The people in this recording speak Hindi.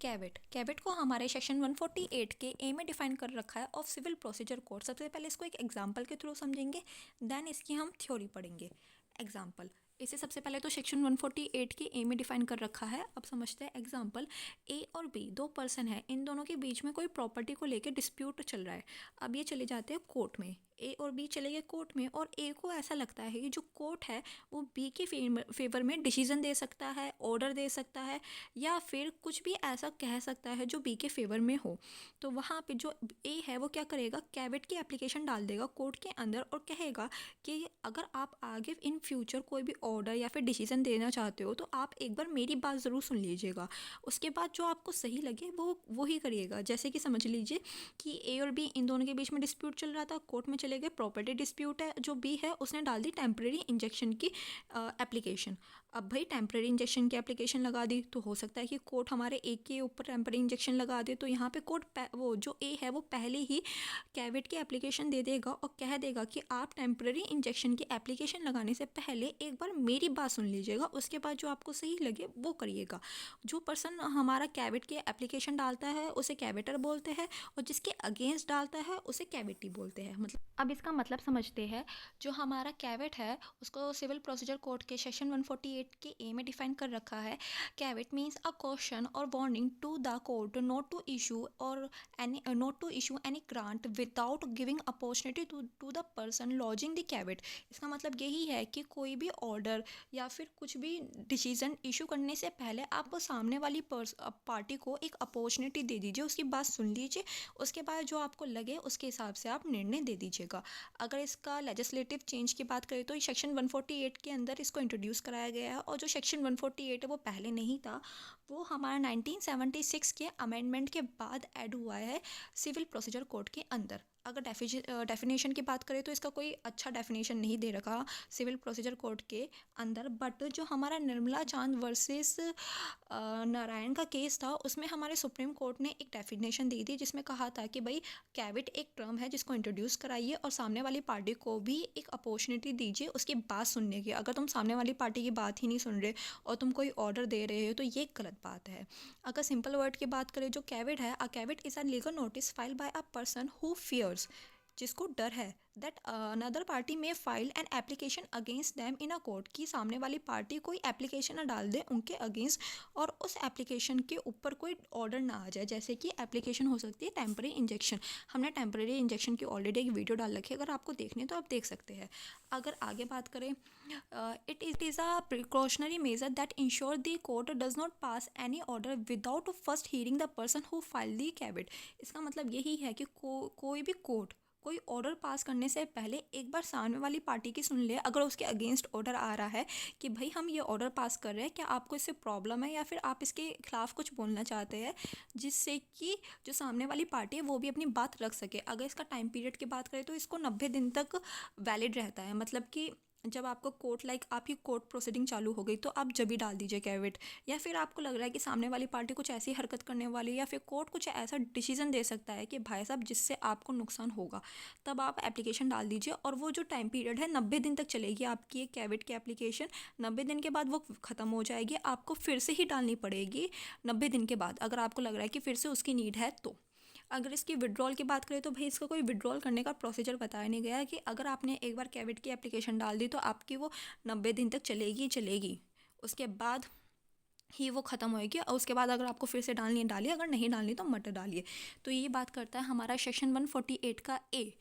कैविट को हमारे सेक्शन 148 के ए में डिफाइन कर रखा है ऑफ सिविल प्रोसीजर कोड। सबसे पहले इसको एक एग्जांपल के थ्रू समझेंगे, देन इसकी हम थ्योरी पढ़ेंगे। एग्जांपल, इसे सबसे पहले तो सेक्शन 148 के ए में डिफाइन कर रखा है। अब समझते हैं एग्जांपल। ए और बी दो पर्सन है, इन दोनों के बीच में कोई प्रॉपर्टी को लेकर डिस्प्यूट चल रहा है। अब ये चले जाते हैं कोर्ट में, ए और बी चले गए कोर्ट में, और ए को ऐसा लगता है कि जो कोर्ट है वो बी के फेवर में डिसीजन दे सकता है, ऑर्डर दे सकता है, या फिर कुछ भी ऐसा कह सकता है जो बी के फेवर में हो। तो वहाँ पे जो ए है वो क्या करेगा, कैविट की एप्लीकेशन डाल देगा कोर्ट के अंदर और कहेगा कि अगर आप आगे इन फ्यूचर कोई भी ऑर्डर या फिर डिसीजन देना चाहते हो तो आप एक बार मेरी बात ज़रूर सुन लीजिएगा। उसके बाद जो आपको सही लगे वो ही करिएगा। जैसे कि समझ लीजिए कि ए और बी इन दोनों के बीच में डिस्प्यूट चल रहा था, कोर्ट में चले गए, प्रॉपर्टी डिस्प्यूट है, जो बी है उसने डाल दी टेम्परेरी इंजेक्शन की एप्लीकेशन। अब भाई टेम्परेरी इंजेक्शन की एप्लीकेशन लगा दी तो हो सकता है कि कोर्ट हमारे ए के ऊपर टेम्परेरी इंजेक्शन लगा दे, तो यहाँ पे कोर्ट वो जो ए है वो पहले ही कैविट की एप्लीकेशन दे देगा और कह देगा कि आप टेम्परेरी इंजेक्शन की एप्लीकेशन लगाने से पहले एक बार मेरी बात सुन लीजिएगा, उसके बाद जो आपको सही लगे वो करिएगा। जो पर्सन हमारा कैविट की एप्लीकेशन डालता है उसे कैविटर बोलते हैं, और जिसके अगेंस्ट डालता है उसे कैविटी बोलते हैं। मतलब अब इसका मतलब समझते हैं। जो हमारा कैविट है उसको सिविल प्रोसीजर कोड के सेक्शन 148 के ए में डिफाइन कर रखा है। Caveat means a caution or warning to the court not to issue any grant without giving opportunity to the person lodging the caveat. इसका मतलब यही है कि कोई भी ऑर्डर या फिर कुछ भी डिसीजन इशू करने से पहले आप वो सामने वाली पार्टी को एक अपॉर्चुनिटी दे दीजिए, उसकी बात सुन लीजिए, उसके बाद जो आपको लगे उसके हिसाब से आप निर्णय दे दीजिएगा। अगर इसका लेजिस्लेटिव चेंज की बात करें तो सेक्शन 148 के अंदर इसको इंट्रोड्यूस कराया गया है, और जो सेक्शन 148 है वो पहले नहीं था, वो हमारा 1976 के अमेंडमेंट के बाद ऐड हुआ है सिविल प्रोसीजर कोड के अंदर। अगर डेफिनेशन की बात करें तो इसका कोई अच्छा डेफिनेशन नहीं दे रखा सिविल प्रोसीजर कोड के अंदर, बट जो हमारा निर्मला चांद वर्सेस नारायण का केस था उसमें हमारे सुप्रीम कोर्ट ने एक डेफिनेशन दी थी जिसमें कहा था कि भाई कैविट एक टर्म है जिसको इंट्रोड्यूस कराइए और सामने वाली पार्टी को भी एक अपॉर्चुनिटी दीजिए उसकी बात सुनने की। अगर तुम सामने वाली पार्टी की बात ही नहीं सुन रहे और तुम कोई ऑर्डर दे रहे हो तो ये गलत बात है। अगर सिंपल वर्ड की बात करें, जो कैविट है, a caveat is a legal notice filed by a person who fears, जिसको डर है that another party may file an application against them in a court, की सामने वाली पार्टी कोई एप्लीकेशन ना डाल दे उनके अगेंस्ट और उस एप्लीकेशन के ऊपर कोई ऑर्डर ना आ जाए। जैसे कि एप्लीकेशन हो सकती है टेम्परेरी इंजेक्शन। हमने टेम्परेरी इंजेक्शन की ऑलरेडी एक वीडियो डाल रखी है, अगर आपको देखनी है तो आप देख सकते हैं। अगर आगे बात करें, it is a precautionary measure that ensure the court does not pass any order without first hearing the person who file the caveat. इसका मतलब यही है कि कोई भी कोर्ट कोई ऑर्डर पास करने से पहले एक बार सामने वाली पार्टी की सुन ले। अगर उसके अगेंस्ट ऑर्डर आ रहा है कि भाई हम ये ऑर्डर पास कर रहे हैं, क्या आपको इससे प्रॉब्लम है या फिर आप इसके खिलाफ कुछ बोलना चाहते हैं, जिससे कि जो सामने वाली पार्टी है वो भी अपनी बात रख सके। अगर इसका टाइम पीरियड की बात करें तो इसको 90 दिन तक वैलिड रहता है। मतलब कि जब आपको कोर्ट आपकी कोर्ट प्रोसीडिंग चालू हो गई तो आप जब भी डाल दीजिए कैविट, या फिर आपको लग रहा है कि सामने वाली पार्टी कुछ ऐसी हरकत करने वाली है या फिर कोर्ट कुछ ऐसा डिसीजन दे सकता है कि भाई साहब जिससे आपको नुकसान होगा, तब आप एप्लीकेशन डाल दीजिए। और वो जो टाइम पीरियड है 90 दिन तक चलेगी आपकी एक कैविट की एप्लीकेशन। 90 दिन के बाद वो ख़त्म हो जाएगी, आपको फिर से ही डालनी पड़ेगी 90 दिन के बाद, अगर आपको लग रहा है कि फिर से उसकी नीड है तो। अगर इसकी विड्रॉल की बात करें तो भाई इसका कोई विड्रॉल करने का प्रोसीजर बताया नहीं गया है कि अगर आपने एक बार कैविट की एप्लीकेशन डाल दी तो आपकी वो 90 दिन तक चलेगी, उसके बाद ही वो ख़त्म होएगी, और उसके बाद अगर आपको फिर से डालनी है डालिए, अगर नहीं डालनी तो मत डालिए। तो ये बात करता है हमारा सेक्शन 148 का ए।